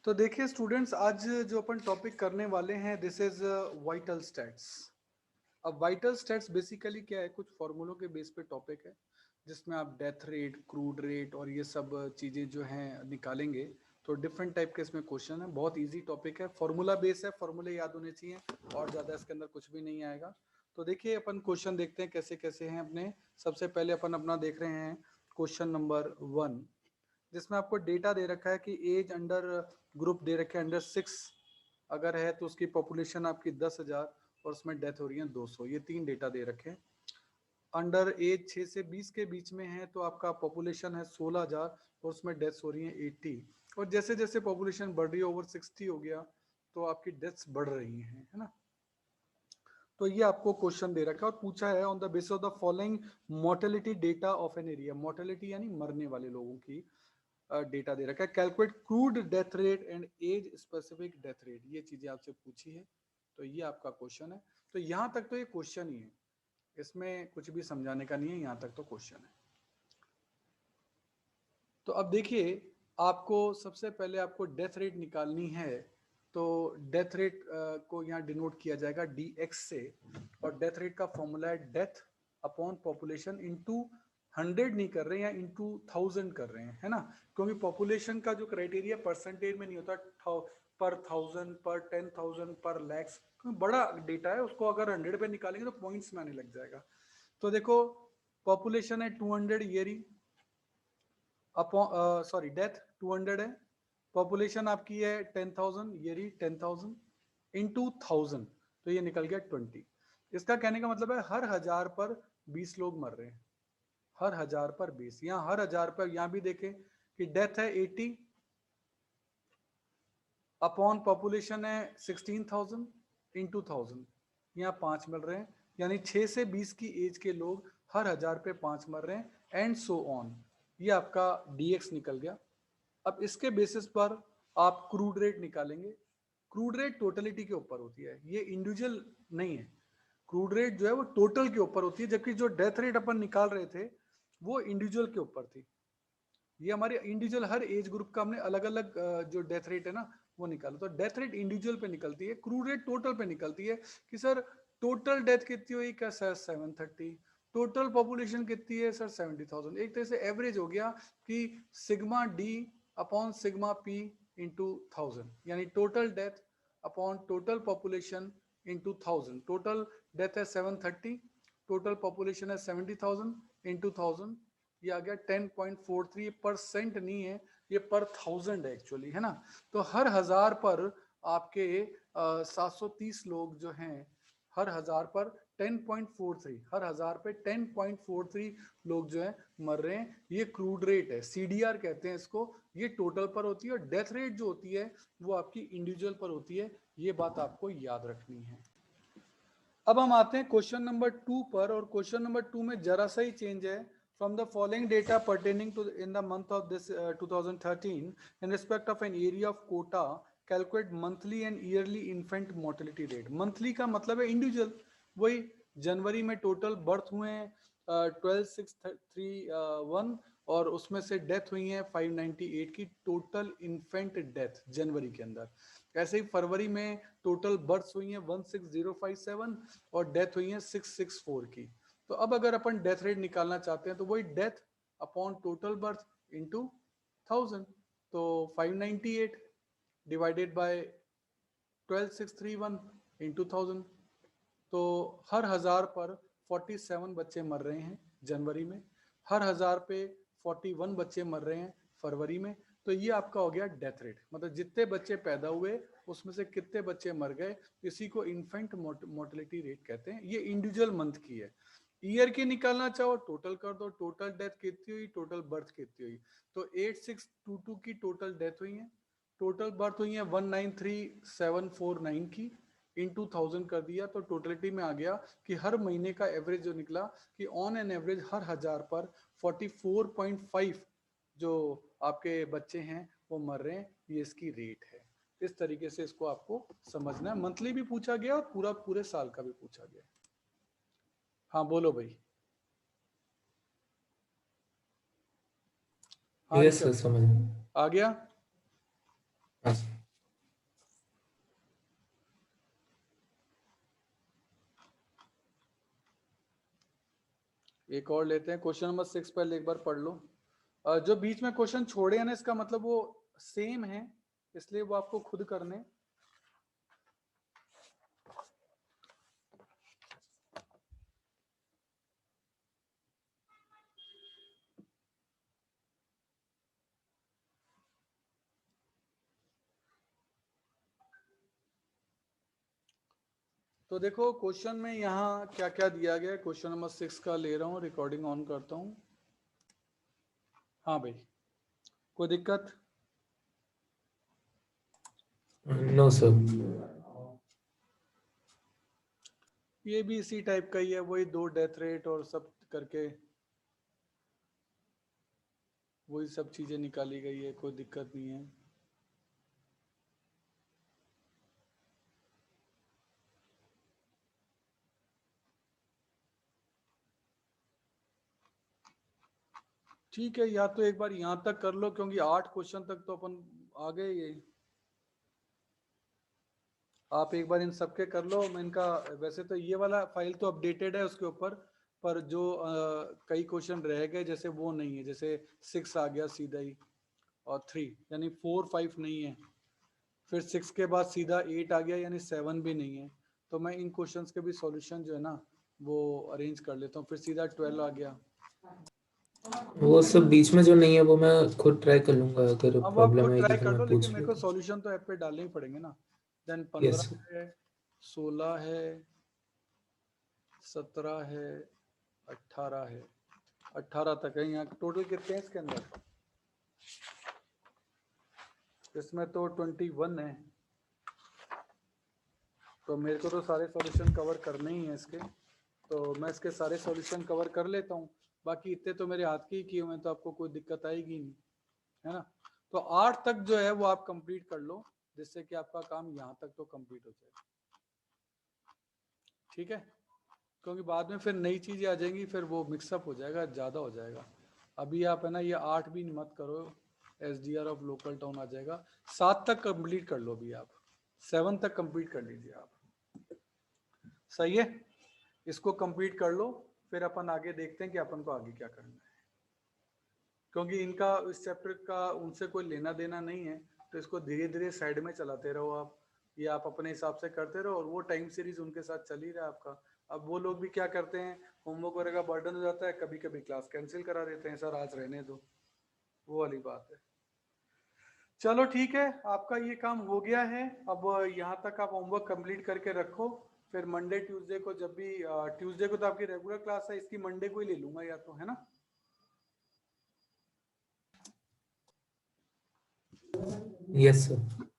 तो देखिए स्टूडेंट्स, आज जो अपन टॉपिक करने वाले हैं दिस इज वाइटल स्टैट्स। अब वाइटल स्टैट्स बेसिकली क्या है, कुछ फॉर्मूलों के बेस पे टॉपिक है जिसमें आप डेथ रेट, क्रूड रेट और ये सब चीज़ें जो हैं निकालेंगे। तो डिफरेंट टाइप के इसमें क्वेश्चन है, बहुत इजी टॉपिक है, फॉर्मूला बेस है, फॉर्मूले याद होने चाहिए और ज़्यादा इसके अंदर कुछ भी नहीं आएगा। तो देखिए अपन क्वेश्चन देखते हैं कैसे कैसे हैं अपने। सबसे पहले अपन अपना देख रहे हैं क्वेश्चन नंबर 1, जिसमें आपको डेटा दे रखा है कि एज अंडर ग्रुप दे रखे अंडर 6 अगर है तो उसकी पॉपुलेशन आपकी 10,000 और उसमें डेथ हो रही है 200। ये तीन डेटा दे रखे हैं। अंडर एज 6 से 20 के बीच में है तो आपका पॉपुलेशन है 16,000 और उसमें डेथ्स हो रही है 80। और जैसे जैसे पॉपुलेशन बढ़ रही है, ओवर 60 हो गया तो आपकी डेथ्स बढ़ रही हैं, है ना। तो ये आपको क्वेश्चन दे रखा है और पूछा है on the basis of the following mortality data of an area. Mortality यानी मरने वाले लोगों की डेटा दे रखा है। Calculate crude death rate and age specific death rate, ये चीजें आपसे पूछी है। तो ये आपका क्वेश्चन है। तो यहां तक तो ये क्वेश्चन ही है, इसमें कुछ भी समझाने का नहीं है, यहां तक तो क्वेश्चन है। तो अब देखिए, आपको सबसे पहले आपको डेथ रेट निकालनी है। तो डेथ रेट को यहाँ डिनोट किया जाएगा dx से, और डेथ रेट का फॉर्मूला है डेथ अपॉन पॉपुलेशन इंटू 100 नहीं कर रहे हैं या इंटू 1000 कर रहे हैं, है ना। क्योंकि पॉपुलेशन का जो क्राइटेरिया परसेंटेज में नहीं होता, पर 1000, पर 10,000, पर लैक्स, बड़ा डेटा है, उसको अगर 100 पे निकालेंगे तो पॉइंट्स में आने लग जाएगा। तो देखो, पॉपुलेशन है 200 ईयरी, अपॉन सॉरी डेथ 200 है, पॉपुलेशन आपकी है 10,000 ईयरी, 10,000 इंटू 1000, तो ये निकल गया 20। इसका कहने का मतलब है हर 1000 पर 20 लोग मर रहे हैं, हर 1000 पर 20। यहाँ हर 1000 पर, यहाँ भी देखें कि डेथ है 80 अपॉन पॉपुलेशन है 16,000 इंटू 1000, यहाँ 5 मिल रहे हैं, यानी 6 से 20 की एज के लोग हर 1000 पे 5 मर रहे हैं, एंड सो ऑन। ये आपका dx निकल गया। अब इसके बेसिस पर आप क्रूड रेट निकालेंगे। क्रूड रेट टोटलिटी के ऊपर होती है, ये इंडिविजुअल नहीं है। क्रूड रेट जो है वो टोटल के ऊपर होती है, जबकि जो डेथ रेट अपन निकाल रहे थे वो इंडिविजुअल के ऊपर थी। ये हमारे इंडिविजुअल हर एज ग्रुप का हमने अलग अलग जो डेथ रेट है ना वो निकाला। तो डेथ रेट इंडिविजुअल पे निकलती है, क्रूड रेट टोटल पे निकलती है कि सर टोटल डेथ कितनी हुई, क्या सर 730, टोटल पॉपुलेशन कितनी है सर 70,000। एक तरह से एवरेज हो गया कि sigma D upon sigma P into 1000, यानी total death upon total population into 1000। Total death है 730, टोटल पॉपुलेशन है 70,000 इंटू 1000, ये आ गया 10.43%। नहीं है, ये पर 1000 है एक्चुअली, है ना। तो हर 1000 पर आपके 730 लोग जो हैं, हर 1000 पर 10.43, हर 1000 पे 10.43 लोग जो है मर रहे हैं। ये क्रूड रेट है, सीडीआर कहते हैं इसको। ये टोटल पर होती है और डेथ रेट जो होती है वो आपकी इंडिविजुअल पर होती है। ये बात आपको याद रखनी है। अब हम आते हैं क्वेश्चन नंबर 2 पर, और क्वेश्चन नंबर 2 में जरा सा ही चेंज है। From the following data pertaining to in the month of this 2013 in respect of an area of Kota, calculate monthly and yearly infant mortality rate. Monthly का मतलब है इंडिविजुअल, वही जनवरी में टोटल बर्थ हुए हैं 12,631 और उसमें से डेथ हुई है 598 की, टोटल इन्फेंट डेथ जनवरी के अंदर। ऐसे ही फरवरी में टोटल बर्थ हुई है 16,057 और डेथ हुई है 664 की। तो अब अगर अपन डेथ रेट निकालना चाहते हैं तो वही death upon total birth into 1000। तो 598 डिवाइडेड बाय 12,631 इंटू 1000। तो हर 1000 पर 47 बच्चे मर रहे हैं जनवरी में, हर 1000 पे 41 बच्चे मर रहे हैं फरवरी में। तो ये आपका हो गया डेथ रेट, मतलब जितने बच्चे पैदा हुए उसमें से कितने बच्चे मर गए, इसी को इन्फेंट मोर्टेलिटी रेट कहते हैं। ये इंडिविजुअल मंथ की है। ईयर की निकालना चाहो टोटल कर दो, टोटल डेथ कितनी हुई, टोटल बर्थ कितनी हुई। तो 8622 की टोटल डेथ हुई है, टोटल बर्थ हुई है 193,749 की, इंटू 1000 कर दिया तो टोटलिटी में आ गया कि हर महीने का एवरेज जो निकला कि ऑन एन एवरेज हर 1000 पर 44.5 जो आपके बच्चे हैं वो मर रहे हैं। ये इसकी रेट है। इस तरीके से इसको आपको समझना है। मंथली भी पूछा गया और पूरा पूरे साल का भी पूछा गया। हाँ बोलो भाई। हाँ यस सर, ऋषभ, समझ में। आ गया। हाँ, एक और लेते हैं, क्वेश्चन नंबर 6 पहले एक बार पढ़ लो। जो बीच में क्वेश्चन छोड़े हैं ना, इसका मतलब वो सेम है, इसलिए वो आपको खुद करने। तो देखो क्वेश्चन में यहाँ क्या क्या दिया गया है। क्वेश्चन नंबर 6 का ले रहा हूँ, रिकॉर्डिंग ऑन करता हूँ। हाँ भाई, कोई दिक्कत? No sir. ये भी इसी टाइप का ही है, वही 2 डेथ रेट और सब करके वही सब चीजें निकाली गई है, कोई दिक्कत नहीं है। ठीक है, या तो एक बार यहाँ तक कर लो, क्योंकि 8 क्वेश्चन तक तो अपन आ गए। ये आप एक बार इन सबके कर लो। मैं इनका, वैसे तो ये वाला फाइल तो अपडेटेड है उसके ऊपर, पर जो कई क्वेश्चन रह गए जैसे वो नहीं है, जैसे 6 आ गया सीधा ही, और 3 यानी 4 5 नहीं है, फिर 6 के बाद सीधा 8 आ गया, यानी 7 भी नहीं है। तो मैं इन क्वेश्चंस के भी सॉल्यूशन जो है ना वो अरेंज कर लेता हूँ, फिर सीधा 12 आ गया। वो सब बीच में जो नहीं है वो मैं खुद ट्राई कर लूंगा, अगर अब आप प्रॉब्लम खुद आएगी ट्राई तो कर लो, मैं लेकिन पूछ मेरे को लूंगा। सॉल्यूशन तो ऐप पे डालने ही पड़ेंगे ना। देन यस 15 है, 16 है, 17 है, 18 है, 18 तक है। यहाँ टोटल कितने हैं इसके अंदर? इसमें तो 21 है, तो मेरे को तो सारे सॉल्यूशन कवर करने ही हैं इसके, तो मैं इसके सारे सॉल्यूशन कवर कर लेता हूँ। बाकी इतने तो मेरे हाथ के ही किए हुए हैं, तो आपको कोई दिक्कत आएगी नहीं, है ना। तो 8 तक जो है वो आप कंप्लीट कर लो, जिससे कि आपका काम यहाँ तक तो कंप्लीट हो जाए, ठीक है। क्योंकि बाद में फिर नई चीज़ें आ जाएंगी, फिर वो मिक्सअप हो जाएगा, ज़्यादा हो जाएगा। अभी आप है ना ये 8 भी मत करो, SDR ऑफ लोकल टाउन आ जाएगा। 7 तक कंप्लीट कर लो अभी आप, 7 तक कंप्लीट कर लीजिए आप, सही है। इसको कंप्लीट कर लो, फिर अपन आगे देखते हैं कि अपन को आगे क्या करना है, क्योंकि इनका इस चैप्टर का उनसे कोई लेना देना नहीं है। तो इसको धीरे धीरे साइड में चलाते रहो आप, ये आप अपने हिसाब से करते रहो, और वो टाइम सीरीज उनके साथ चल ही रहा है आपका। अब वो लोग भी क्या करते हैं, होमवर्क वगैरह का बर्डन हो जाता है, कभी कभी क्लास कैंसिल करा देते हैं, सर आज रहने दो, वो वाली बात है। चलो ठीक है, आपका ये काम हो गया है। अब यहाँ तक आप होमवर्क कंप्लीट करके रखो, फिर मंडे ट्यूसडे को जब भी, ट्यूसडे को तो आपकी रेगुलर क्लास है, इसकी मंडे को ही ले लूंगा या तो, है ना। Yes sir.